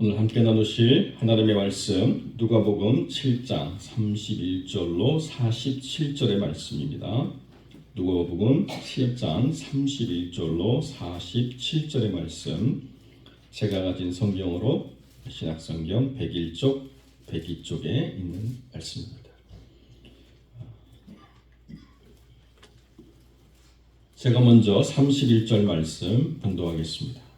오늘 함께 나누실 하나님의 말씀 누가복음 7장 31절로 47절의 말씀입니다. 누가복음 7장 31절로 47절의 말씀, 제가 가진 성경으로 신약성경 101쪽 102쪽에 있는 말씀입니다. 제가 먼저 31절 말씀 봉독하겠습니다.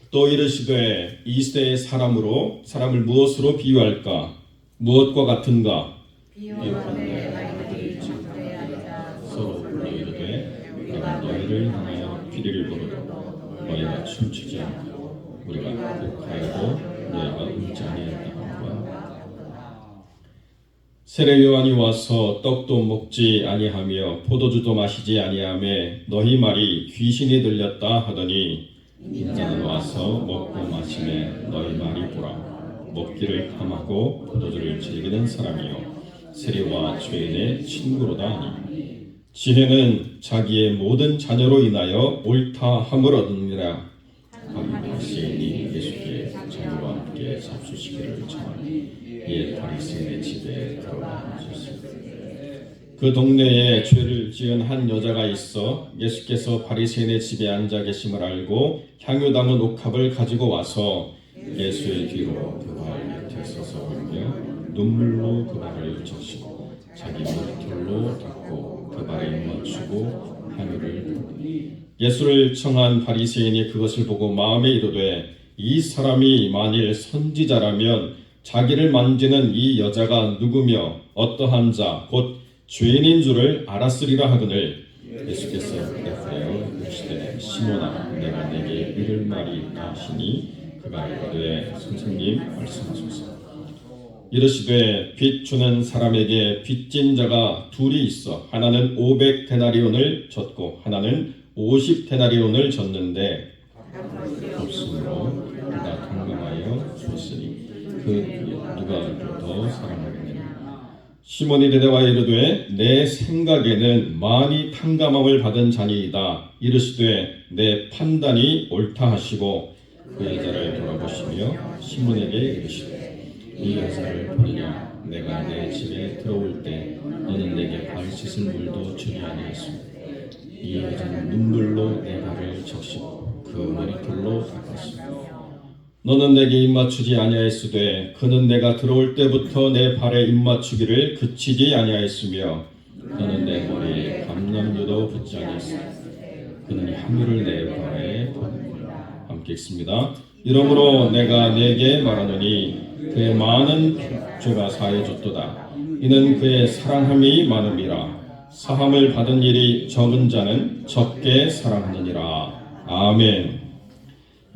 또 이르시되 이 시대의 사람을 무엇으로 비유할까? 무엇과 같은가? 비유하되 너희들이 춤추게 하자 서로 불러 이르되 내가 너희를 향하여 비리를 부르고 너희가 춤추지 않고 우리가 곡하여도 너희가 울지 아니하였다. 세례 요한이 와서 떡도 먹지 아니하며 포도주도 마시지 아니하며 너희 말이 귀신이 들렸다 하더니 인자는 와서 먹고 마시매 너희 말이 보라. 먹기를 탐하고 포도주를 즐기는 사람이요 세리와 죄인의 친구로다 하니 지혜는 자기의 모든 자녀로 인하여 옳다 함을 얻느니라. 바리새인이 예수께 자기와 함께 잡수시기를 청하니 이에 바리새인의 집에 들어가 주셨습니다. 그 동네에 죄를 지은 한 여자가 있어 예수께서 바리새인의 집에 앉아 계심을 알고 향유 담은 옥합을 가지고 와서 예수의 뒤로 그 발 밑에 서서 울며 눈물로 그 발을 적시고 자기 머리털로 닦고 그 발에 입맞추고 향유를 부으니 예수를 청한 바리새인이 그것을 보고 마음에 이르되 이 사람이 만일 선지자라면 자기를 만지는 이 여자가 누구며 어떠한 자 곧 죄인인 줄을 알았으리라 하거늘 예수께서 대하여 이르시되 시몬아 내가 내게 이를 말이 있다 하시니 그가 이르되 선생님 말씀하소서. 이르시되 빚 주는 사람에게 빚진 자가 둘이 있어 하나는 500데나리온을 졌고 하나는 50데나리온을 졌는데 없으므로 그가 탕감하여 주었으니 그 누가 더 사랑하겠느냐. 시몬이 대답하여 이르되 내 생각에는 많이 탕감함을 받은 자니이다. 이르시되 내 판단이 옳다 하시고 그 여자를 돌아보시며 시몬에게 이르시되 이 여자를 보느냐. 내가 내 집에 들어올 때 너는 내게 발 씻을 물도 주지 아니했으며 이 여자는 눈물로 내 발을 적시고 그 머리털로 닦았으며 너는 내게 입맞추지 아니하였으되 그는 내가 들어올 때부터 내 발에 입맞추기를 그치지 아니하였으며 너는 내 머리에 감람류도 붓지 아니하였으며 그는 향유를 내 발에 부었느니라. 함께 읽습니다. 이러므로 내가 네게 말하노니 그의 많은 죄가 사해졌도다. 이는 그의 사랑함이 많음이라. 사함을 받은 일이 적은 자는 적게 사랑하느니라. 아멘.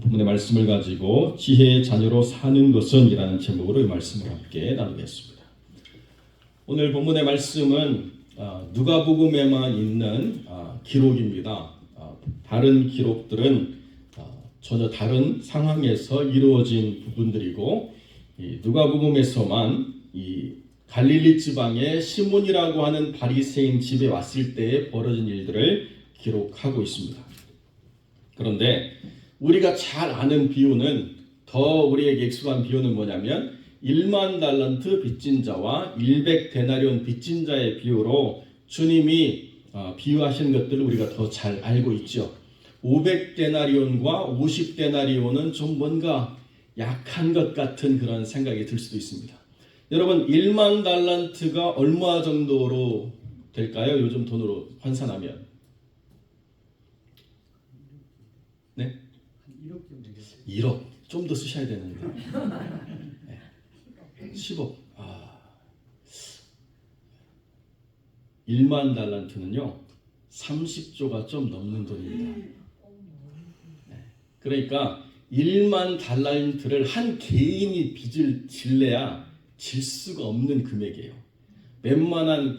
본문의 말씀을 가지고 지혜의 자녀로 사는 것은 이라는 제목으로 이 말씀을 함께 나누겠습니다. 오늘 본문의 말씀은 누가복음에만 있는 기록입니다. 다른 기록들은 전혀 다른 상황에서 이루어진 부분들이고 누가복음에서만 이 갈릴리 지방의 시몬이라고 하는 바리새인 집에 왔을 때에 벌어진 일들을 기록하고 있습니다. 그런데 우리가 잘 아는 비유는, 더 우리에게 익숙한 비유는 뭐냐면 1만 달란트 빚진 자와 100데나리온 빚진 자의 비유로 주님이 비유하시는 것들을 우리가 더 잘 알고 있죠. 500데나리온과 50데나리온은 좀 뭔가 약한 것 같은 그런 생각이 들 수도 있습니다. 여러분 1만 달란트가 얼마 정도로 될까요? 요즘 돈으로 환산하면. 네? 1억 정도 되겠어요. 1억. 좀 더 쓰셔야 되는데. 네. 10억. 1만 달란트는요. 30조가 좀 넘는 돈입니다. 네. 그러니까 1만 달란트를 한 개인이 빚을 질래야 질 수가 없는 금액이에요. 웬만한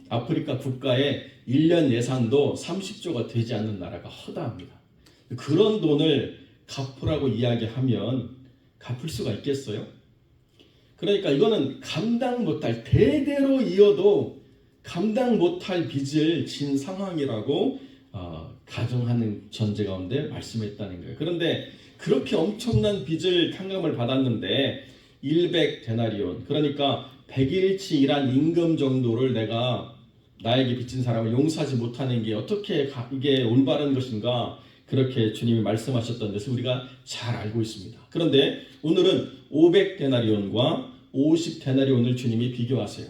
아프리카 국가의 1년 예산도 30조가 되지 않는 나라가 허다합니다. 그런 돈을 갚으라고 이야기하면 갚을 수가 있겠어요? 그러니까 이거는 감당 못할, 대대로 이어도 감당 못할 빚을 진 상황이라고 가정하는 전제 가운데 말씀했다는 거예요. 그런데 그렇게 엄청난 빚을 탕감을 받았는데 100데나리온, 그러니까 100일치 일한 임금 정도를 내가 나에게 빚진 사람을 용서하지 못하는 게 어떻게 이게 올바른 것인가, 그렇게 주님이 말씀하셨던 것을 우리가 잘 알고 있습니다. 그런데 오늘은 500데나리온과 50데나리온을 주님이 비교하세요.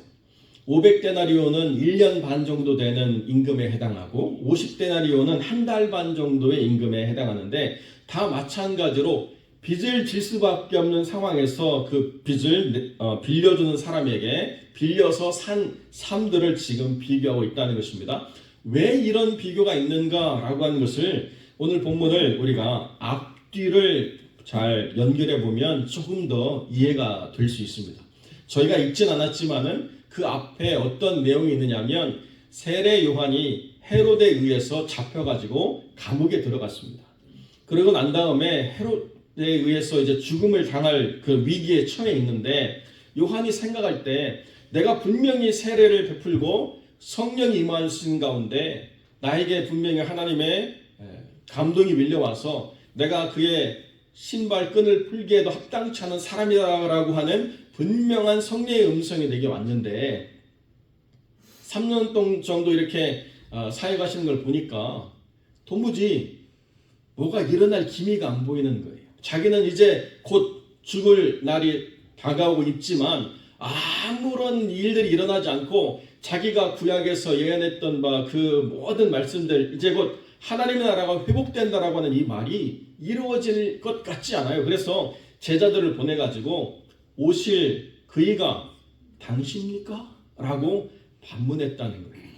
500데나리온은 1년 반 정도 되는 임금에 해당하고 50데나리온은 한 달 반 정도의 임금에 해당하는데, 다 마찬가지로 빚을 질 수밖에 없는 상황에서 그 빚을 빌려주는 사람에게 빌려서 산 삶들을 지금 비교하고 있다는 것입니다. 왜 이런 비교가 있는가라고 하는 것을 오늘 본문을 우리가 앞뒤를 잘 연결해 보면 조금 더 이해가 될 수 있습니다. 저희가 읽진 않았지만은 그 앞에 어떤 내용이 있느냐면, 세례 요한이 헤롯에 의해서 잡혀가지고 감옥에 들어갔습니다. 그러고 난 다음에 헤롯에 의해서 이제 죽음을 당할 그 위기에 처해 있는데, 요한이 생각할 때 내가 분명히 세례를 베풀고 성령이 임하신 가운데 나에게 분명히 하나님의 감동이 밀려와서 내가 그의 신발끈을 풀기에도 합당치 않은 사람이라고 하는 분명한 성령의 음성이 내게 왔는데, 3년 정도 이렇게 사역하시는 걸 보니까 도무지 뭐가 일어날 기미가 안 보이는 거예요. 자기는 이제 곧 죽을 날이 다가오고 있지만 아무런 일들이 일어나지 않고, 자기가 구약에서 예언했던 바 그 모든 말씀들, 이제 곧 하나님의 나라가 회복된다라고 하는 이 말이 이루어질 것 같지 않아요. 그래서 제자들을 보내가지고 오실 그이가 당신입니까? 라고 반문했다는 거예요.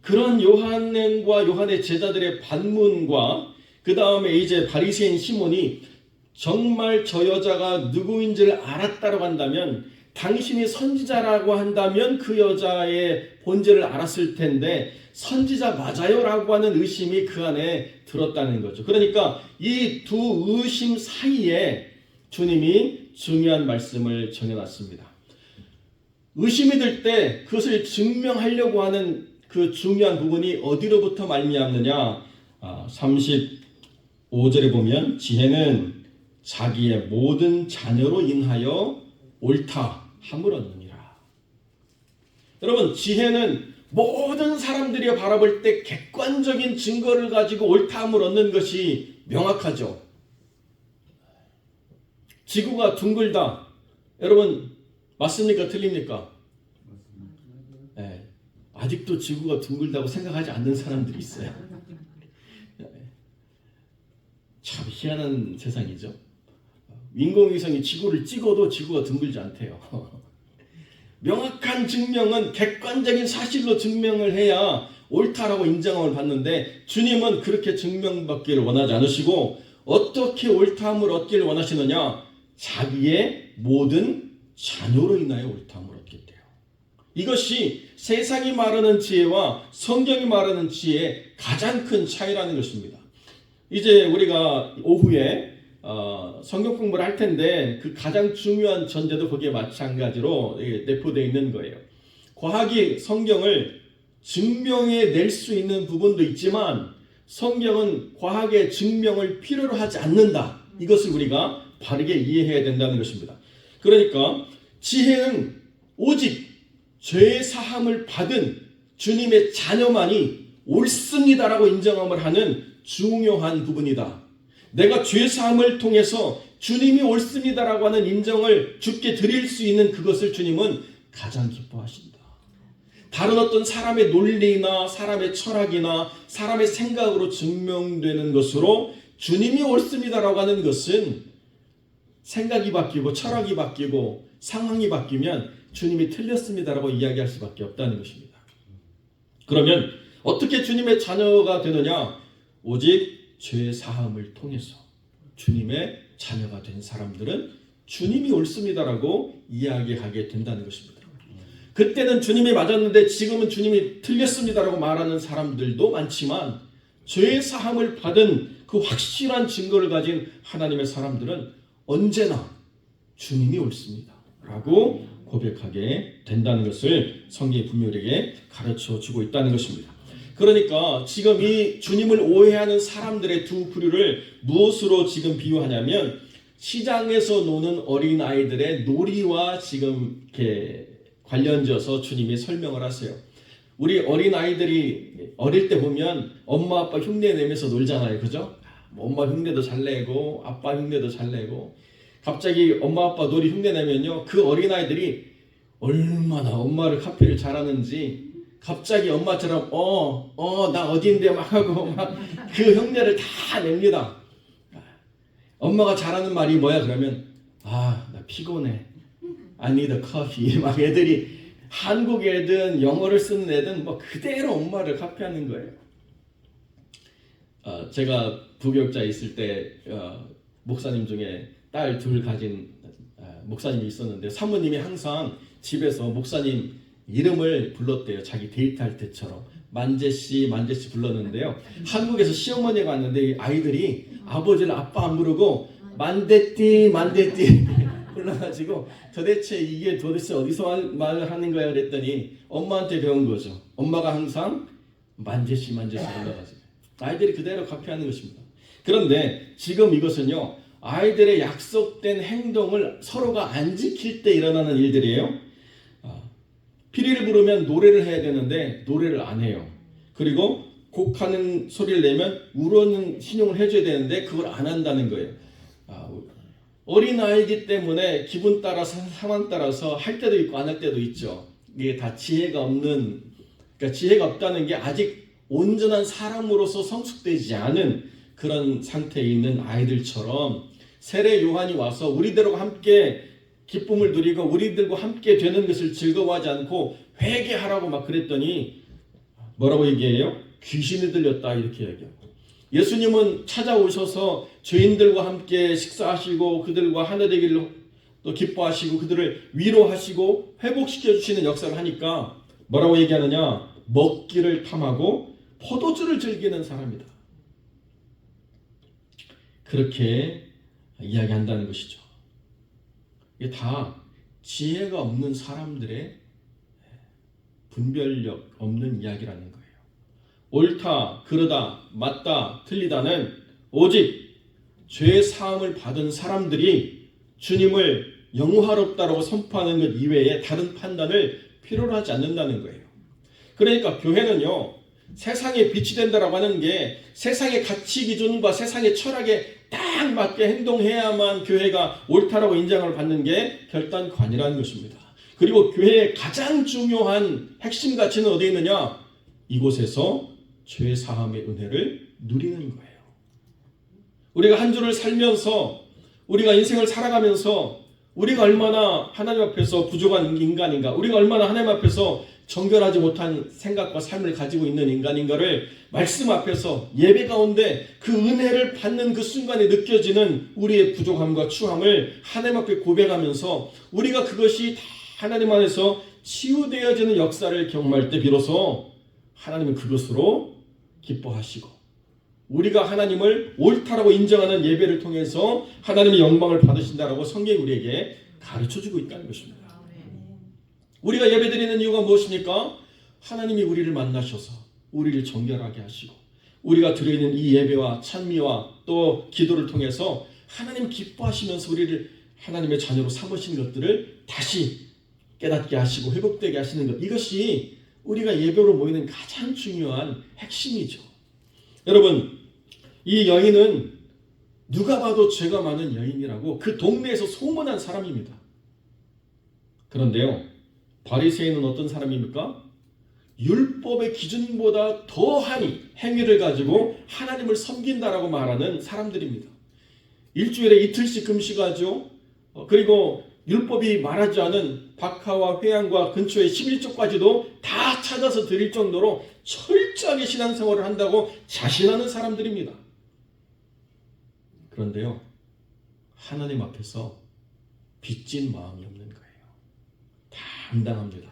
그런 요한과 요한의 제자들의 반문과 그 다음에 이제 바리새인 시몬이 정말 저 여자가 누구인지를 알았다고 한다면, 당신이 선지자라고 한다면 그 여자의 본질을 알았을 텐데 선지자 맞아요? 라고 하는 의심이 그 안에 들었다는 거죠. 그러니까 이 두 의심 사이에 주님이 중요한 말씀을 정해놨습니다. 의심이 들 때 그것을 증명하려고 하는 그 중요한 부분이 어디로부터 말미암느냐. 35절에 보면 지혜는 자기의 모든 자녀로 인하여 옳다 함을 얻느니라. 여러분, 지혜는 모든 사람들이 바라볼 때 객관적인 증거를 가지고 옳다 함을 얻는 것이 명확하죠. 지구가 둥글다. 여러분, 맞습니까? 틀립니까? 네. 아직도 지구가 둥글다고 생각하지 않는 사람들이 있어요. 참 희한한 세상이죠. 인공위성이 지구를 찍어도 지구가 둥글지 않대요. 명확한 증명은 객관적인 사실로 증명을 해야 옳다라고 인정함을 받는데, 주님은 그렇게 증명받기를 원하지 않으시고 어떻게 옳다함을 얻기를 원하시느냐. 자기의 모든 자녀로 인하여 옳다함을 얻겠대요. 이것이 세상이 말하는 지혜와 성경이 말하는 지혜의 가장 큰 차이라는 것입니다. 이제 우리가 오후에 성경 공부를 할 텐데 그 가장 중요한 전제도 거기에 마찬가지로 내포되어 있는 거예요. 과학이 성경을 증명해 낼 수 있는 부분도 있지만 성경은 과학의 증명을 필요로 하지 않는다. 이것을 우리가 바르게 이해해야 된다는 것입니다. 그러니까 지혜는 오직 죄 사함을 받은 주님의 자녀만이 옳습니다라고 인정함을 하는 중요한 부분이다. 내가 죄 사함을 통해서 주님이 옳습니다라고 하는 인정을 주께 드릴 수 있는 그것을 주님은 가장 기뻐하신다. 다른 어떤 사람의 논리나 사람의 철학이나 사람의 생각으로 증명되는 것으로 주님이 옳습니다라고 하는 것은 생각이 바뀌고 철학이 바뀌고 상황이 바뀌면 주님이 틀렸습니다라고 이야기할 수밖에 없다는 것입니다. 그러면 어떻게 주님의 자녀가 되느냐? 오직 죄 사함을 통해서 주님의 자녀가 된 사람들은 주님이 옳습니다라고 이야기하게 된다는 것입니다. 그때는 주님이 맞았는데 지금은 주님이 틀렸습니다라고 말하는 사람들도 많지만, 죄 사함을 받은 그 확실한 증거를 가진 하나님의 사람들은 언제나 주님이 옳습니다라고 고백하게 된다는 것을 성경이 분명하게 가르쳐 주고 있다는 것입니다. 그러니까 지금 이 주님을 오해하는 사람들의 두 부류를 무엇으로 지금 비유하냐면 시장에서 노는 어린아이들의 놀이와 지금 이렇게 관련지어서 주님이 설명을 하세요. 우리 어린아이들이 어릴 때 보면 엄마 아빠 흉내 내면서 놀잖아요. 그죠? 엄마 흉내도 잘 내고 아빠 흉내도 잘 내고 갑자기 엄마 아빠 놀이 흉내 내면요 그 어린아이들이 얼마나 엄마를 카피를 잘하는지 갑자기 엄마처럼 나 어디인데 막 하고 막 그 흉내를 다 냅니다. 엄마가 잘하는 말이 뭐야 그러면 나 피곤해. I need a coffee. 막 애들이 한국 애든 영어를 쓰는 애든 뭐 그대로 엄마를 카피하는 거예요. 제가 부교육자에 있을 때 목사님 중에 딸 둘 가진 목사님이 있었는데 사모님이 항상 집에서 목사님 이름을 불렀대요. 자기 데이트할 때처럼 만재씨 불렀는데요. 한국에서 시어머니가 왔는데 아이들이 아버지를 아빠 안 부르고 만대띠 불러가지고 도대체 이게 어디서 말을 하는 거야 그랬더니 엄마한테 배운 거죠. 엄마가 항상 만재씨 불러가지고 아이들이 그대로 카피하는 것입니다. 그런데 지금 이것은요 아이들의 약속된 행동을 서로가 안 지킬 때 일어나는 일들이에요. 피리를 부르면 노래를 해야 되는데 노래를 안 해요. 그리고 곡하는 소리를 내면 울어는 신용을 해줘야 되는데 그걸 안 한다는 거예요. 어린아이기 때문에 기분 따라서 상황 따라서 할 때도 있고 안 할 때도 있죠. 이게 다 지혜가 없다는 게 아직 온전한 사람으로서 성숙되지 않은 그런 상태에 있는 아이들처럼 세례 요한이 와서 우리들과 함께 기쁨을 누리고 우리들과 함께 되는 것을 즐거워하지 않고 회개하라고 막 그랬더니 뭐라고 얘기해요? 귀신이 들렸다 이렇게 얘기해요. 예수님은 찾아오셔서 죄인들과 함께 식사하시고 그들과 하나 되기를 또 기뻐하시고 그들을 위로하시고 회복시켜 주시는 역사를 하니까 뭐라고 얘기하느냐? 먹기를 탐하고 포도주를 즐기는 사람이다. 그렇게 이야기한다는 것이죠. 이게 다 지혜가 없는 사람들의 분별력 없는 이야기라는 거예요. 옳다, 그르다, 맞다, 틀리다는 오직 죄 사함을 받은 사람들이 주님을 영화롭다라고 선포하는 것 이외에 다른 판단을 필요로 하지 않는다는 거예요. 그러니까 교회는요 세상에 빛이 된다라고 하는 게 세상의 가치 기준과 세상의 철학에 딱 맞게 행동해야만 교회가 옳다라고 인정을 받는 게 결단관이라는 것입니다. 그리고 교회의 가장 중요한 핵심 가치는 어디에 있느냐? 이곳에서 죄 사함의 은혜를 누리는 거예요. 우리가 한 주를 살면서 우리가 인생을 살아가면서 우리가 얼마나 하나님 앞에서 부족한 인간인가, 우리가 얼마나 하나님 앞에서 정결하지 못한 생각과 삶을 가지고 있는 인간인가를 말씀 앞에서 예배 가운데 그 은혜를 받는 그 순간에 느껴지는 우리의 부족함과 추함을 하나님 앞에 고백하면서 우리가 그것이 다 하나님 안에서 치유되어지는 역사를 경험할 때 비로소 하나님은 그것으로 기뻐하시고 우리가 하나님을 옳다라고 인정하는 예배를 통해서 하나님의 영광을 받으신다라고 성경이 우리에게 가르쳐주고 있다는 것입니다. 우리가 예배드리는 이유가 무엇입니까? 하나님이 우리를 만나셔서 우리를 정결하게 하시고 우리가 드리는 이 예배와 찬미와 또 기도를 통해서 하나님 기뻐하시면서 우리를 하나님의 자녀로 삼으신 것들을 다시 깨닫게 하시고 회복되게 하시는 것, 이것이 우리가 예배로 모이는 가장 중요한 핵심이죠. 여러분, 이 여인은 누가 봐도 죄가 많은 여인이라고 그 동네에서 소문난 사람입니다. 그런데요, 바리새인은 어떤 사람입니까? 율법의 기준보다 더한 행위를 가지고 하나님을 섬긴다라고 말하는 사람들입니다. 일주일에 이틀씩 금식하죠. 그리고 율법이 말하지 않은 박하와 회양과 근처의 11조까지도 다 찾아서 드릴 정도로 철저하게 신앙생활을 한다고 자신하는 사람들입니다. 그런데요, 하나님 앞에서 빚진 마음이 없는 거예요. 담당합니다.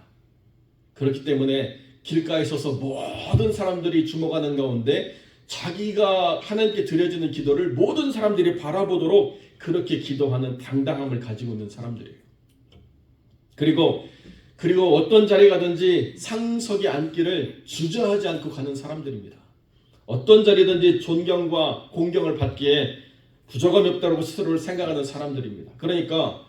그렇기 때문에 길가에 서서 모든 사람들이 주목하는 가운데 자기가 하나님께 드려지는 기도를 모든 사람들이 바라보도록 그렇게 기도하는 당당함을 가지고 있는 사람들이에요. 그리고 그리고 어떤 자리 가든지 상석에 앉기를 주저하지 않고 가는 사람들입니다. 어떤 자리든지 존경과 공경을 받기에 부족함이 없다고 스스로를 생각하는 사람들입니다. 그러니까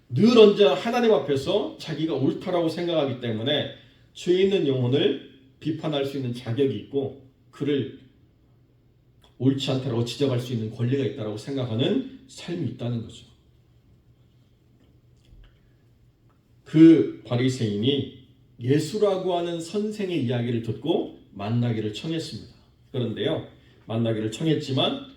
늘 언제나 하나님 앞에서 자기가 옳다라고 생각하기 때문에 죄 있는 영혼을 비판할 수 있는 자격이 있고 그를 옳지 않다라고 지적할 수 있는 권리가 있다고 생각하는 삶이 있다는 거죠. 그 바리새인이 예수라고 하는 선생의 이야기를 듣고 만나기를 청했습니다. 그런데요, 만나기를 청했지만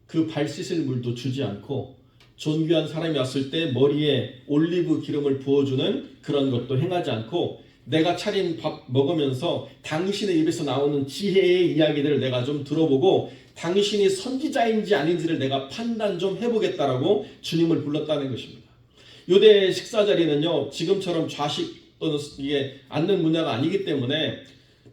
그 발 씻을 물도 주지 않고 존귀한 사람이 왔을 때 머리에 올리브 기름을 부어주는 그런 것도 행하지 않고 내가 차린 밥 먹으면서 당신의 입에서 나오는 지혜의 이야기들을 내가 좀 들어보고 당신이 선지자인지 아닌지를 내가 판단 좀 해보겠다라고 주님을 불렀다는 것입니다. 유대 식사 자리는요, 지금처럼 좌식 또는 이게 앉는 문화가 아니기 때문에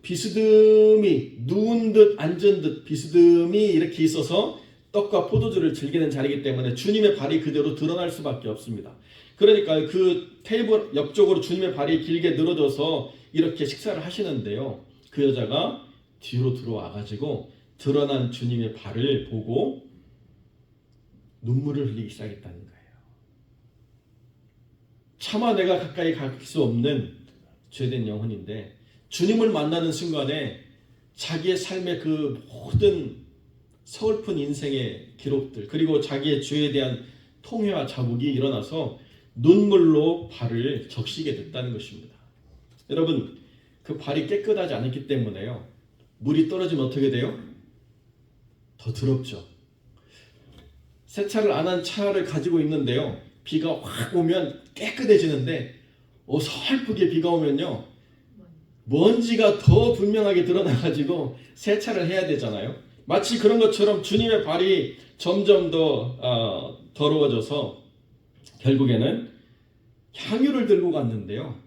비스듬히 누운 듯 앉은 듯 비스듬히 이렇게 있어서 떡과 포도주를 즐기는 자리이기 때문에 주님의 발이 그대로 드러날 수밖에 없습니다. 그러니까 그 테이블 옆쪽으로 주님의 발이 길게 늘어져서 이렇게 식사를 하시는데요, 그 여자가 뒤로 들어와가지고 드러난 주님의 발을 보고 눈물을 흘리기 시작했다는 거예요. 차마 내가 가까이 갈 수 없는 죄된 영혼인데 주님을 만나는 순간에 자기의 삶의 그 모든 서글픈 인생의 기록들 그리고 자기의 죄에 대한 통회와 자복이 일어나서 눈물로 발을 적시게 됐다는 것입니다. 여러분, 그 발이 깨끗하지 않았기 때문에요, 물이 떨어지면 어떻게 돼요? 더 더럽죠. 세차를 안 한 차를 가지고 있는데요, 비가 확 오면 깨끗해지는데 어설프게 비가 오면요, 먼지가 더 분명하게 드러나가지고 세차를 해야 되잖아요. 마치 그런 것처럼 주님의 발이 점점 더 더러워져서 결국에는 향유를 들고 갔는데요,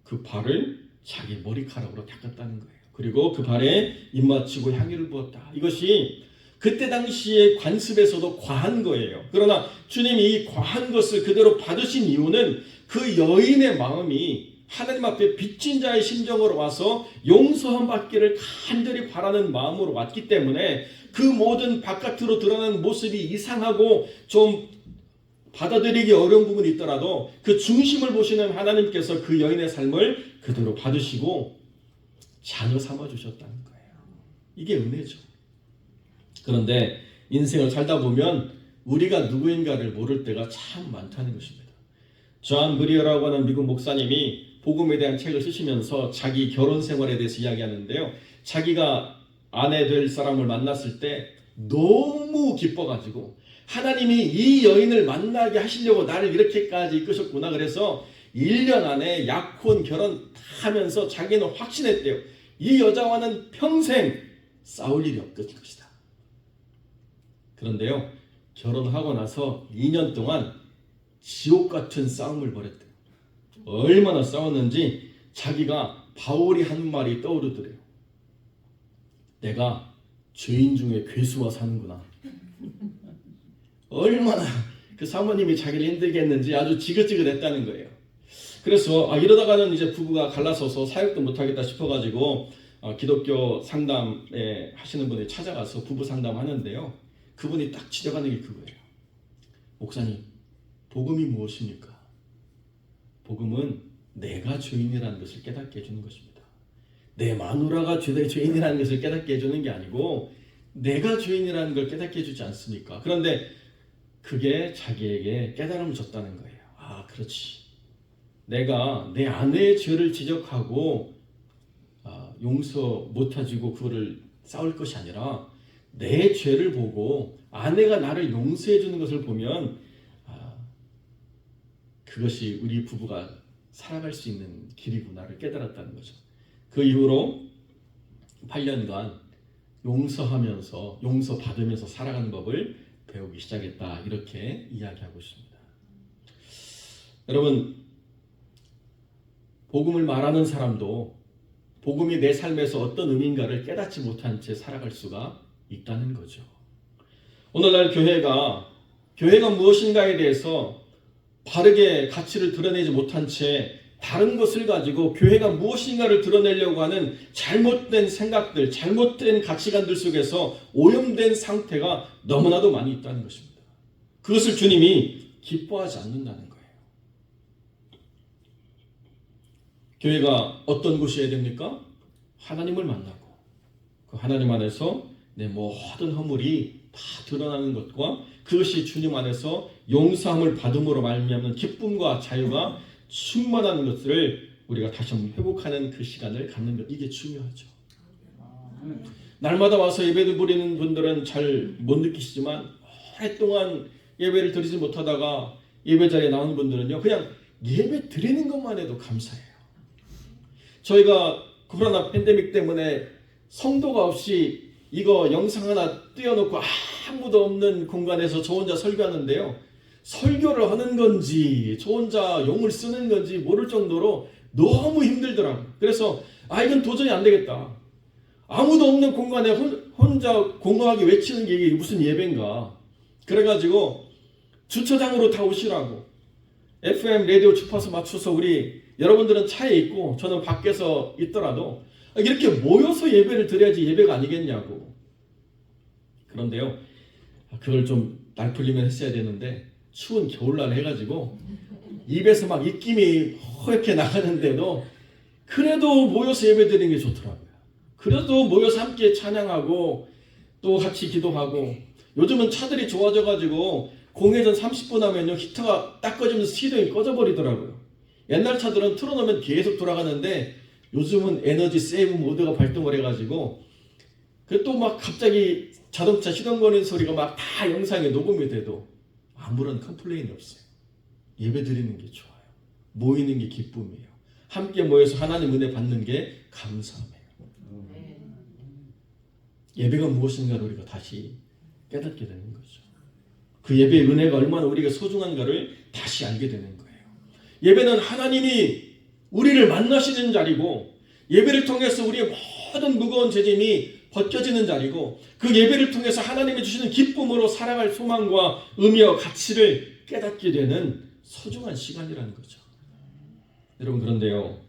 그 발을 자기 머리카락으로 닦았다는 거예요. 그리고 그 발에 입맞추고 향유를 부었다. 이것이 그때 당시의 관습에서도 과한 거예요. 그러나 주님이 이 과한 것을 그대로 받으신 이유는 그 여인의 마음이 하나님 앞에 빚진 자의 심정으로 와서 용서함 받기를 간절히 바라는 마음으로 왔기 때문에 그 모든 바깥으로 드러나는 모습이 이상하고 좀 받아들이기 어려운 부분이 있더라도 그 중심을 보시는 하나님께서 그 여인의 삶을 그대로 받으시고 자녀 삼아주셨다는 거예요. 이게 은혜죠. 그런데 인생을 살다 보면 우리가 누구인가를 모를 때가 참 많다는 것입니다. 존 브리어라고 하는 미국 목사님이 복음에 대한 책을 쓰시면서 자기 결혼 생활에 대해서 이야기하는데요, 자기가 아내 될 사람을 만났을 때 너무 기뻐가지고 하나님이 이 여인을 만나게 하시려고 나를 이렇게까지 이끄셨구나. 그래서 1년 안에 약혼 결혼 다 하면서 자기는 확신했대요. 이 여자와는 평생 싸울 일이 없을 것이다. 그런데요, 결혼하고 나서 2년 동안 지옥 같은 싸움을 벌였대요. 얼마나 싸웠는지 자기가 바울이 한 말이 떠오르더래요. 내가 죄인 중에 괴수와 사는구나. 얼마나 그 사모님이 자기를 힘들게 했는지 아주 지긋지긋했다는 거예요. 그래서 이러다가는 이제 부부가 갈라서서 사역도 못하겠다 싶어가지고 기독교 상담에 하시는 분이 찾아가서 부부 상담하는데요, 그분이 딱 지적하는 게 그거예요. 목사님, 복음이 무엇입니까? 복음은 내가 죄인이라는 것을 깨닫게 해주는 것입니다. 내 마누라가 죄인이라는 것을 깨닫게 해주는 게 아니고 내가 죄인이라는 걸 깨닫게 해주지 않습니까? 그런데 그게 자기에게 깨달음을 줬다는 거예요. 그렇지. 내가 내 아내의 죄를 지적하고 용서 못해주고 그거를 싸울 것이 아니라 내 죄를 보고 아내가 나를 용서해 주는 것을 보면 그것이 우리 부부가 살아갈 수 있는 길이구나를 깨달았다는 거죠. 그 이후로 8년간 용서하면서 용서받으면서 살아가는 법을 배우기 시작했다, 이렇게 이야기하고 있습니다. 여러분, 복음을 말하는 사람도 복음이 내 삶에서 어떤 의미인가를 깨닫지 못한 채 살아갈 수가 있다는 거죠. 오늘날 교회가 무엇인가에 대해서 바르게 가치를 드러내지 못한 채 다른 것을 가지고 교회가 무엇인가를 드러내려고 하는 잘못된 생각들, 잘못된 가치관들 속에서 오염된 상태가 너무나도 많이 있다는 것입니다. 그것을 주님이 기뻐하지 않는다는 거예요. 교회가 어떤 곳이어야 됩니까? 하나님을 만나고 그 하나님 안에서 내 모든 허물이 다 드러나는 것과 그것이 주님 안에서 용서함을 받음으로 말미암는 기쁨과 자유가 충만한 것들을 우리가 다시 한번 회복하는 그 시간을 갖는 것, 이게 중요하죠. 날마다 와서 예배를 드리는 분들은 잘 못 느끼시지만 오랫동안 예배를 드리지 못하다가 예배 자리에 나오는 분들은요, 그냥 예배 드리는 것만 해도 감사해요. 저희가 코로나 팬데믹 때문에 성도가 없이 이거 영상 하나 띄워놓고 아무도 없는 공간에서 저 혼자 설교하는데요, 설교를 하는 건지 저 혼자 용을 쓰는 건지 모를 정도로 너무 힘들더라고요. 그래서 이건 도저히 안 되겠다. 아무도 없는 공간에 혼자 공허하게 외치는 게 이게 무슨 예배인가. 그래가지고 주차장으로 다 오시라고 FM 라디오 주파수 맞춰서 우리 여러분들은 차에 있고 저는 밖에서 있더라도 이렇게 모여서 예배를 드려야지 예배가 아니겠냐고. 그런데요, 그걸 좀 날 풀리면 했어야 되는데 추운 겨울날 해가지고 입에서 막 입김이 허옇게 나가는데도 그래도 모여서 예배드리는 게 좋더라고요. 그래도 모여서 함께 찬양하고 또 같이 기도하고, 요즘은 차들이 좋아져가지고 공회전 30분 하면요 히터가 딱 꺼지면서 시동이 꺼져버리더라고요. 옛날 차들은 틀어놓으면 계속 돌아가는데 요즘은 에너지 세이브 모드가 발동을 해가지고 또 막 갑자기 자동차 시동거리는 소리가 막 다 영상에 녹음이 돼도 아무런 컴플레인이 없어요. 예배 드리는 게 좋아요. 모이는 게 기쁨이에요. 함께 모여서 하나님 은혜 받는 게 감사함이에요. 예배가 무엇인가를 우리가 다시 깨닫게 되는 거죠. 그 예배의 은혜가 얼마나 우리가 소중한가를 다시 알게 되는 거예요. 예배는 하나님이 우리를 만나시는 자리고, 예배를 통해서 우리의 모든 무거운 죄짐이 벗겨지는 자리고, 그 예배를 통해서 하나님이 주시는 기쁨으로 살아갈 소망과 의미와 가치를 깨닫게 되는 소중한 시간이라는 거죠. 여러분, 그런데요,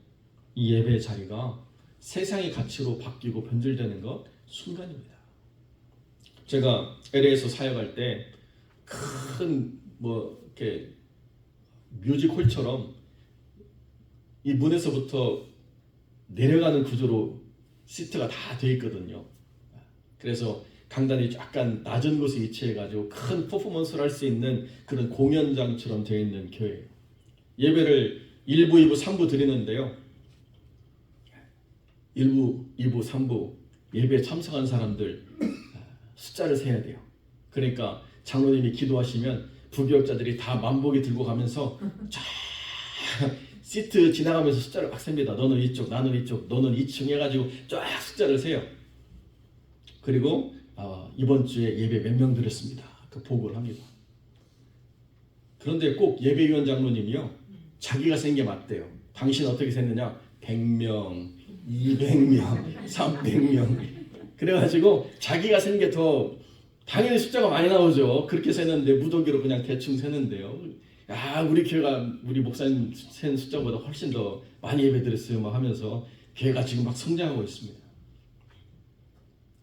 이 예배의 자리가 세상의 가치로 바뀌고 변질되는 것 순간입니다. 제가 LA에서 사역할 때 큰 이렇게 뮤직홀처럼 이 문에서부터 내려가는 구조로 시트가 다 되어 있거든요. 그래서 강단이 약간 낮은 곳에 위치해가지고 큰 퍼포먼스를 할 수 있는 그런 공연장처럼 되어 있는 교회예요. 예배를 1부, 2부, 3부 드리는데요, 1부, 2부, 3부 예배에 참석한 사람들 숫자를 세야 돼요. 그러니까 장로님이 기도하시면 부교역자들이 다 만보기 들고 가면서 쫙 시트 지나가면서 숫자를 막 셉니다. 너는 이쪽, 나는 이쪽, 너는 2층 해가지고 쫙 숫자를 세요. 그리고 이번 주에 예배 몇 명 드렸습니다. 그 보고를 합니다. 그런데 꼭 예배위원 장로님이요, 자기가 센 게 맞대요. 당신 어떻게 셌느냐? 100명, 200명, 300명. 그래가지고 자기가 센 게 더 당연히 숫자가 많이 나오죠. 그렇게 세는데 무더기로 그냥 대충 세는데요. 우리 교회가 우리 목사님 센 숫자보다 훨씬 더 많이 예배 드렸어요 막 하면서 교회가 지금 막 성장하고 있습니다.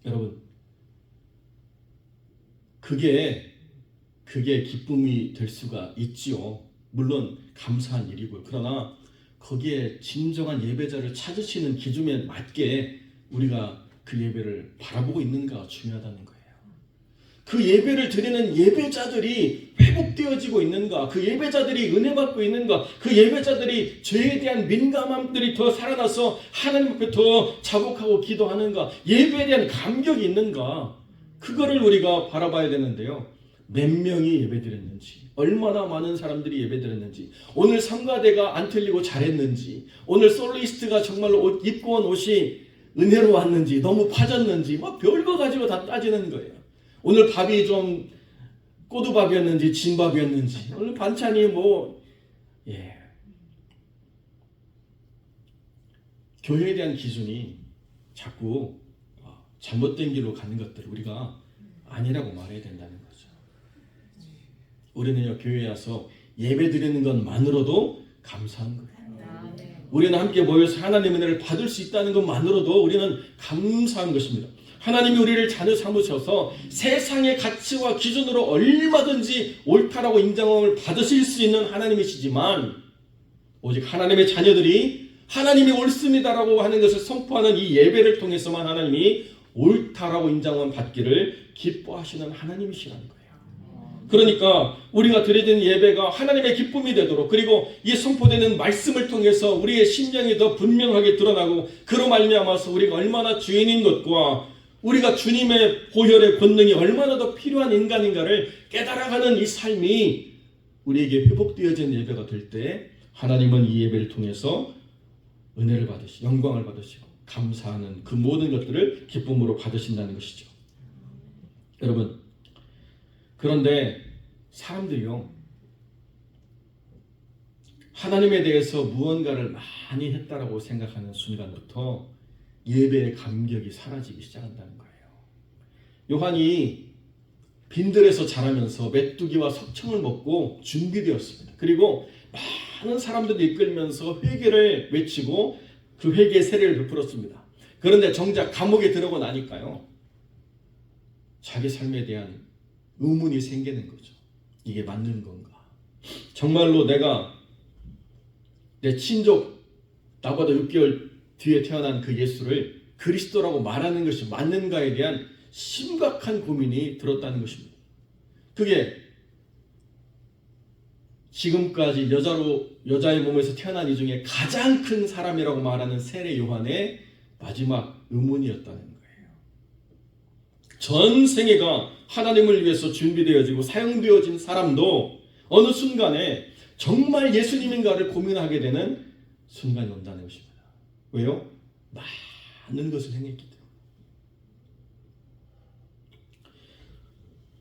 여러분, 그게 기쁨이 될 수가 있지요. 물론 감사한 일이고요. 그러나 거기에 진정한 예배자를 찾으시는 기준에 맞게 우리가 그 예배를 바라보고 있는가가 중요하다는 거예요. 그 예배를 드리는 예배자들이 회복되어지고 있는가, 그 예배자들이 은혜 받고 있는가, 그 예배자들이 죄에 대한 민감함들이 더 살아나서 하나님 앞에 더 자복하고 기도하는가, 예배에 대한 감격이 있는가, 그거를 우리가 바라봐야 되는데요. 몇 명이 예배드렸는지, 얼마나 많은 사람들이 예배드렸는지, 오늘 성가대가 안 틀리고 잘했는지, 오늘 솔리스트가 정말로 입고 온 옷이 은혜로 왔는지, 너무 파졌는지, 별거 가지고 다 따지는 거예요. 오늘 밥이 좀 꼬두밥이었는지 진밥이었는지, 오늘 반찬이 교회에 대한 기준이 자꾸 잘못된 길로 가는 것들을 우리가 아니라고 말해야 된다는 거죠. 우리는요, 교회에 와서 예배 드리는 것만으로도 감사한 거예요. 우리는 함께 모여서 하나님의 은혜를 받을 수 있다는 것만으로도 우리는 감사한 것입니다. 하나님이 우리를 자녀 삼으셔서 세상의 가치와 기준으로 얼마든지 옳다라고 인정을 받으실 수 있는 하나님이시지만, 오직 하나님의 자녀들이 하나님이 옳습니다라고 하는 것을 선포하는 이 예배를 통해서만 하나님이 옳다라고 인정을 받기를 기뻐하시는 하나님이시라는 거예요. 그러니까 우리가 드리는 예배가 하나님의 기쁨이 되도록, 그리고 이 선포되는 말씀을 통해서 우리의 심령이 더 분명하게 드러나고, 그로 말미암아서 우리가 얼마나 주인인 것과 우리가 주님의 보혈의 권능이 얼마나 더 필요한 인간인가를 깨달아가는 이 삶이 우리에게 회복되어진 예배가 될 때, 하나님은 이 예배를 통해서 은혜를 받으시고 영광을 받으시고 감사하는 그 모든 것들을 기쁨으로 받으신다는 것이죠. 여러분, 그런데 사람들이요, 하나님에 대해서 무언가를 많이 했다라고 생각하는 순간부터 예배의 감격이 사라지기 시작한다는 거예요. 요한이 빈들에서 자라면서 메뚜기와 석청을 먹고 준비되었습니다. 그리고 많은 사람들을 이끌면서 회개를 외치고 그 회개의 세례를 베풀었습니다. 그런데 정작 감옥에 들어가고 나니까요, 자기 삶에 대한 의문이 생기는 거죠. 이게 맞는 건가? 정말로 내가 내 친족, 나보다 6개월 뒤에 태어난 그 예수를 그리스도라고 말하는 것이 맞는가에 대한 심각한 고민이 들었다는 것입니다. 그게 지금까지 여자의 몸에서 태어난 이 중에 가장 큰 사람이라고 말하는 세례 요한의 마지막 의문이었다는 거예요. 전 생애가 하나님을 위해서 준비되어지고 사용되어진 사람도 어느 순간에 정말 예수님인가를 고민하게 되는 순간이 온다는 것입니다. 왜요? 많은 것을 행했기 때문에.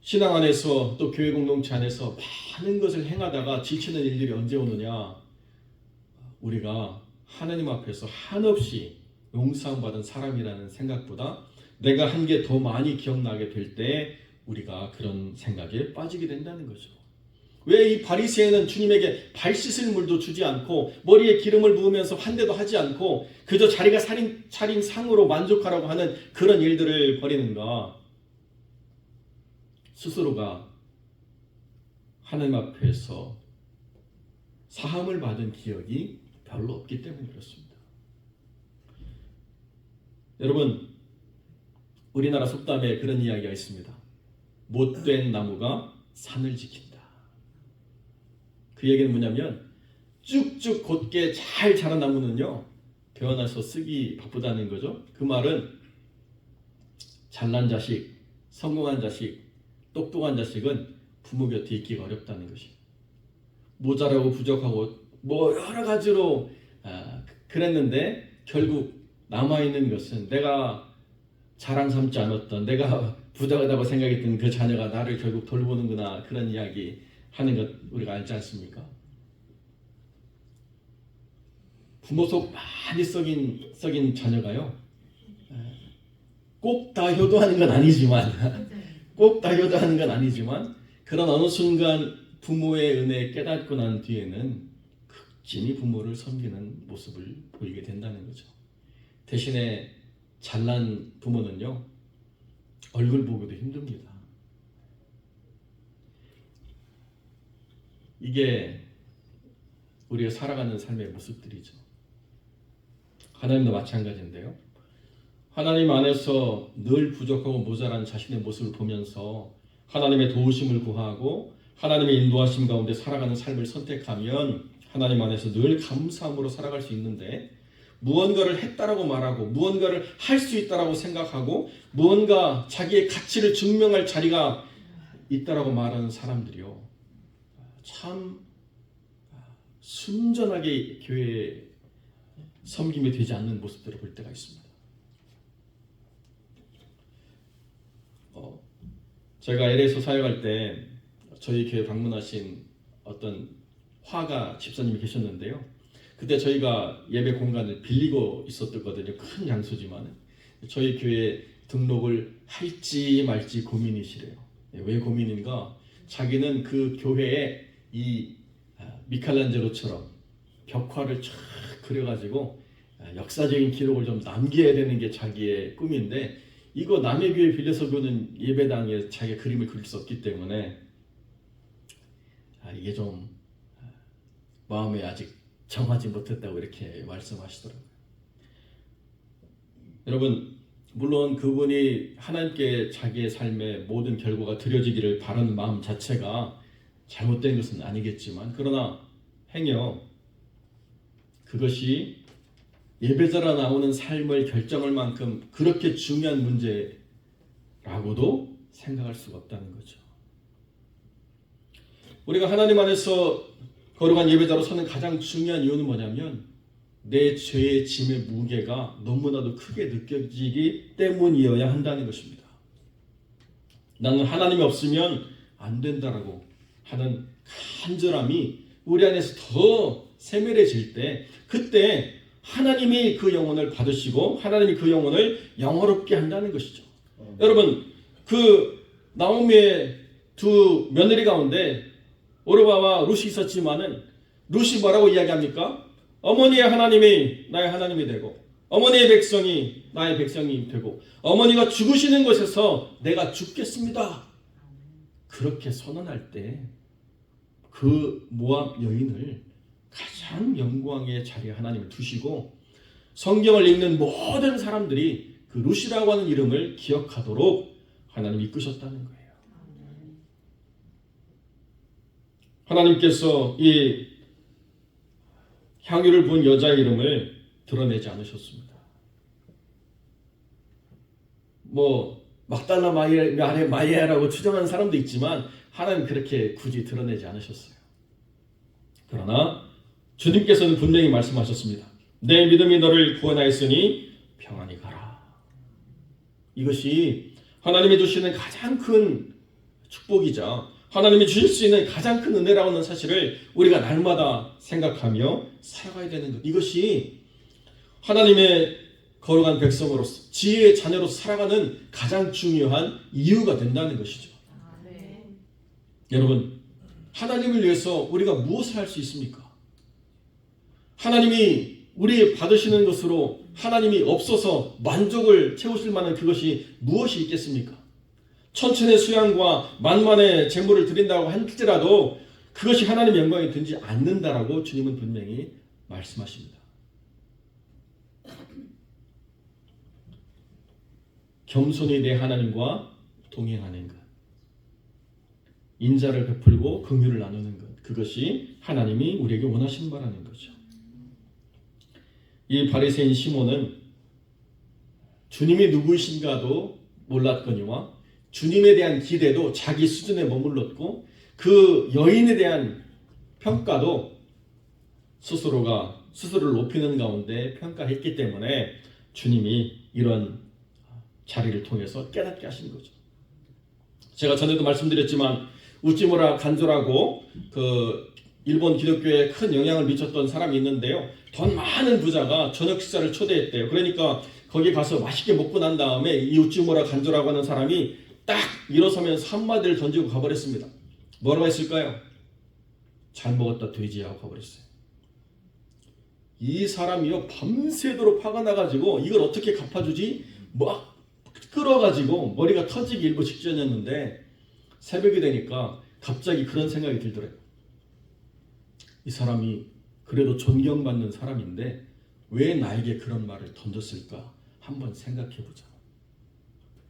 신앙 안에서 또 교회 공동체 안에서 많은 것을 행하다가 지치는 일들이 언제 오느냐? 우리가 하나님 앞에서 한없이 용서받은 사람이라는 생각보다 내가 한 게 더 많이 기억나게 될 때 우리가 그런 생각에 빠지게 된다는 거죠. 왜 이 바리새인은 주님에게 발 씻을 물도 주지 않고 머리에 기름을 부으면서 환대도 하지 않고 그저 자리가 차린 상으로 만족하라고 하는 그런 일들을 벌이는가? 스스로가 하나님 앞에서 사함을 받은 기억이 별로 없기 때문에 그렇습니다. 여러분, 우리나라 속담에 그런 이야기가 있습니다. 못된 나무가 산을 지킨다. 그 얘기는 뭐냐면 쭉쭉 곧게 잘 자란 나무는요, 태어나서 쓰기 바쁘다는 거죠. 그 말은 잘난 자식, 성공한 자식, 똑똑한 자식은 부모 곁에 있기가 어렵다는 것이. 모자라고 부족하고 뭐 여러 가지로 그랬는데 결국 남아있는 것은 내가 자랑 삼지 않았던, 내가 부족하다고 생각했던 그 자녀가 나를 결국 돌보는구나, 그런 이야기 하는 것 우리가 알지 않습니까? 부모 속 많이 썩인 자녀가요, 꼭 다 효도하는 건 아니지만 그런 어느 순간 부모의 은혜에 깨닫고 난 뒤에는 극진히 부모를 섬기는 모습을 보이게 된다는 거죠. 대신에 잘난 부모는요, 얼굴 보기도 힘듭니다. 이게 우리가 살아가는 삶의 모습들이죠. 하나님도 마찬가지인데요. 하나님 안에서 늘 부족하고 모자란 자신의 모습을 보면서 하나님의 도우심을 구하고 하나님의 인도하심 가운데 살아가는 삶을 선택하면 하나님 안에서 늘 감사함으로 살아갈 수 있는데, 무언가를 했다라고 말하고 무언가를 할 수 있다라고 생각하고 무언가 자기의 가치를 증명할 자리가 있다라고 말하는 사람들이요, 참 순전하게 교회에 섬김이 되지 않는 모습들을 볼 때가 있습니다. 제가 LA에서 사역할 때 저희 교회 방문하신 어떤 화가 집사님이 계셨는데요. 그때 저희가 예배 공간을 빌리고 있었거든요. 큰 장소지만 저희 교회에 등록을 할지 말지 고민이시래요. 왜 고민인가? 자기는 그 교회에 이 미켈란젤로처럼 벽화를 쫙 그려가지고 역사적인 기록을 좀 남겨야 되는 게 자기의 꿈인데, 이거 남의 교회 빌려서 교는 예배당에 자기가 그림을 그릴 수 없기 때문에 이게 좀 마음에 아직 정하지 못했다고 이렇게 말씀하시더라고요. 여러분, 물론 그분이 하나님께 자기의 삶의 모든 결과가 드려지기를 바라는 마음 자체가 잘못된 것은 아니겠지만, 그러나 행여 그것이 예배자라 나오는 삶을 결정할 만큼 그렇게 중요한 문제라고도 생각할 수가 없다는 거죠. 우리가 하나님 안에서 거룩한 예배자로 서는 가장 중요한 이유는 뭐냐면, 내 죄의 짐의 무게가 너무나도 크게 느껴지기 때문이어야 한다는 것입니다. 나는 하나님이 없으면 안 된다라고 하는 간절함이 우리 안에서 더 세밀해질 때, 그때 하나님이 그 영혼을 받으시고 하나님이 그 영혼을 영화롭게 한다는 것이죠. 여러분, 그 나오미의 두 며느리 가운데 오르바와 룻이 있었지만은, 룻이 뭐라고 이야기합니까? 어머니의 하나님이 나의 하나님이 되고 어머니의 백성이 나의 백성이 되고 어머니가 죽으시는 곳에서 내가 죽겠습니다. 그렇게 선언할 때 그 모압 여인을 가장 영광의 자리에 하나님을 두시고, 성경을 읽는 모든 사람들이 그 룻이라고 하는 이름을 기억하도록 하나님이 이끄셨다는 거예요. 하나님께서 이 향유를 부은 여자의 이름을 드러내지 않으셨습니다. 막달라 마리아라고 추정하는 사람도 있지만 하나님 그렇게 굳이 드러내지 않으셨어요. 그러나 주님께서는 분명히 말씀하셨습니다. 내 믿음이 너를 구원하였으니 평안히 가라. 이것이 하나님이 주시는 가장 큰 축복이자 하나님이 주실 수 있는 가장 큰 은혜라고 하는 사실을 우리가 날마다 생각하며 살아가야 되는 것. 이것이 하나님의 거룩한 백성으로서 지혜의 자녀로서 살아가는 가장 중요한 이유가 된다는 것이죠. 여러분, 하나님을 위해서 우리가 무엇을 할 수 있습니까? 하나님이 우리 받으시는 것으로 하나님이 없어서 만족을 채우실 만한 그것이 무엇이 있겠습니까? 천천의 수양과 만만의 재물을 드린다고 할지라도 그것이 하나님의 영광이 되지 않는다라고 주님은 분명히 말씀하십니다. 겸손히 내 하나님과 동행하는 것, 인자를 베풀고 긍휼을 나누는 것, 그것이 하나님이 우리에게 원하시는 바라는 거죠. 이 바리새인 시몬은 주님이 누구이신가도 몰랐거니와 주님에 대한 기대도 자기 수준에 머물렀고, 그 여인에 대한 평가도 스스로를 높이는 가운데 평가했기 때문에 주님이 이런 자리를 통해서 깨닫게 하신 거죠. 제가 전에도 말씀드렸지만 우찌무라 간조라고 그 일본 기독교에 큰 영향을 미쳤던 사람이 있는데요. 돈 많은 부자가 저녁 식사를 초대했대요. 그러니까 거기 가서 맛있게 먹고 난 다음에 이 우찌무라 간조라고 하는 사람이 딱 일어서면서 한마디를 던지고 가버렸습니다. 뭐라고 했을까요? 잘 먹었다 돼지야 하고 가버렸어요. 이 사람이요, 밤새도록 화가 나가지고 이걸 어떻게 갚아주지? 막 끌어가지고 머리가 터지기 일보 직전이었는데 새벽이 되니까 갑자기 그런 생각이 들더래요. 이 사람이 그래도 존경받는 사람인데 왜 나에게 그런 말을 던졌을까? 한번 생각해보자.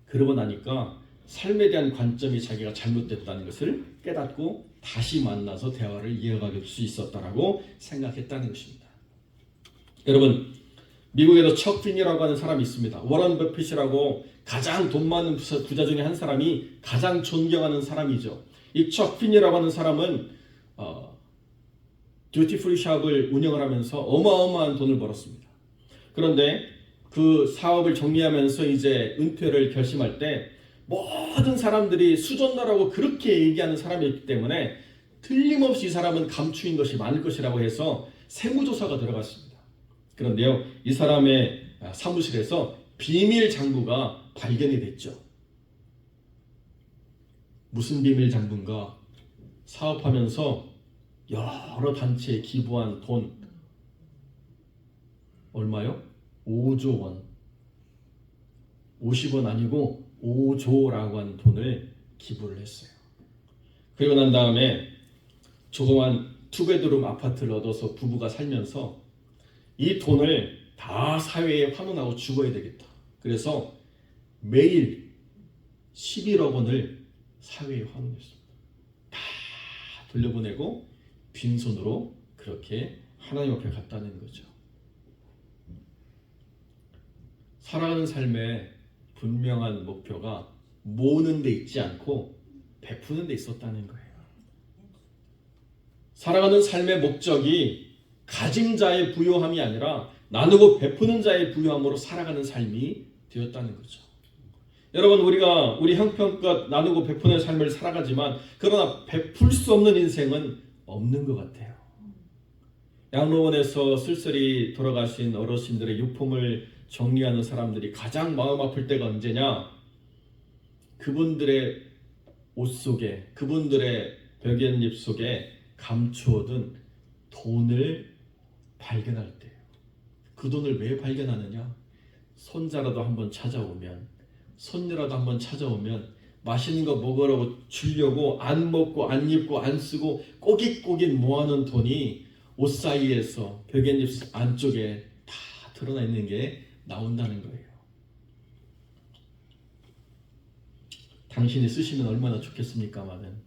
그러고 나니까 삶에 대한 관점이 자기가 잘못됐다는 것을 깨닫고 다시 만나서 대화를 이어갈 수 있었다라고 생각했다는 것입니다. 여러분, 미국에도 척 피니라고 하는 사람이 있습니다. 워런 버핏이라고 가장 돈 많은 부자 중에 한 사람이 가장 존경하는 사람이죠. 이 척 피니라고 하는 사람은 듀티프리 샵을 운영을 하면서 어마어마한 돈을 벌었습니다. 그런데 그 사업을 정리하면서 이제 은퇴를 결심할 때 모든 사람들이 수존나라고 그렇게 얘기하는 사람이기 때문에 틀림없이 이 사람은 감추인 것이 많을 것이라고 해서 세무조사가 들어갔습니다. 그런데요, 이 사람의 사무실에서 비밀 장부가 발견이 됐죠. 무슨 비밀 장부인가? 사업하면서 여러 단체에 기부한 돈, 얼마요? 5조 원. 50원 아니고 5조라고 하는 돈을 기부를 했어요. 그리고 난 다음에 조그만 투베드룸 아파트를 얻어서 부부가 살면서 이 돈을 다 사회에 환원하고 죽어야 되겠다. 그래서 매일 11억 원을 사회에 환원했습니다. 다 돌려보내고 빈손으로 그렇게 하나님 앞에 갔다는 거죠. 살아가는 삶의 분명한 목표가 모으는 데 있지 않고 베푸는 데 있었다는 거예요. 살아가는 삶의 목적이 가진 자의 부요함이 아니라 나누고 베푸는 자의 부요함으로 살아가는 삶이 되었다는 거죠. 여러분, 우리가 우리 형편껏 나누고 베푸는 삶을 살아가지만 그러나 베풀 수 없는 인생은 없는 것 같아요. 양로원에서 쓸쓸히 돌아가신 어르신들의 유품을 정리하는 사람들이 가장 마음 아플 때가 언제냐? 그분들의 옷 속에, 그분들의 벽연잎 속에 감추어둔 돈을 발견할 때예요. 그 돈을 왜 발견하느냐? 손자라도 한번 찾아오면, 손녀라도 한번 찾아오면 맛있는 거 먹으라고 주려고 안 먹고 안 입고 안 쓰고 꼬깃꼬깃 모아놓은 돈이 옷 사이에서 벽연잎 안쪽에 다 드러나 있는 게 나온다는 거예요. 당신이 쓰시면 얼마나 좋겠습니까마는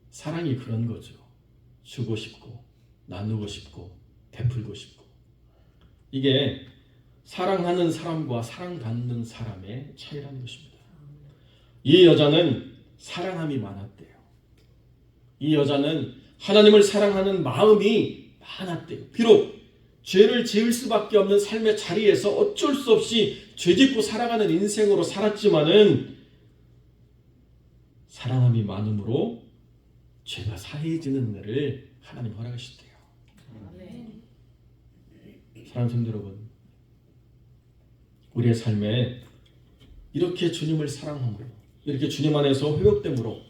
사랑이 그런 거죠. 주고 싶고 나누고 싶고 베풀고 싶고. 이게 사랑하는 사람과 사랑받는 사람의 차이라는 것입니다. 이 여자는 사랑함이 많았대요. 이 여자는 하나님을 사랑하는 마음이 많았대요. 비록 죄를 지을 수밖에 없는 삶의 자리에서 어쩔 수 없이 죄짓고 살아가는 인생으로 살았지만은 사랑함이 많음으로 죄가 사해지는 날을 하나님 허락하셨대요. 사랑하는 성도 여러분, 우리의 삶에 이렇게 주님을 사랑함으로, 이렇게 주님 안에서 회복됨으로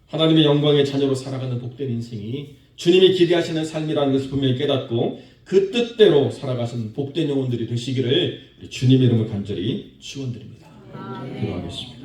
하나님의 영광의 자녀로 살아가는 복된 인생이 주님이 기대하시는 삶이라는 것을 분명히 깨닫고 그 뜻대로 살아가신 복된 영혼들이 되시기를 주님의 이름을 간절히 축원드립니다. 기도하겠습니다.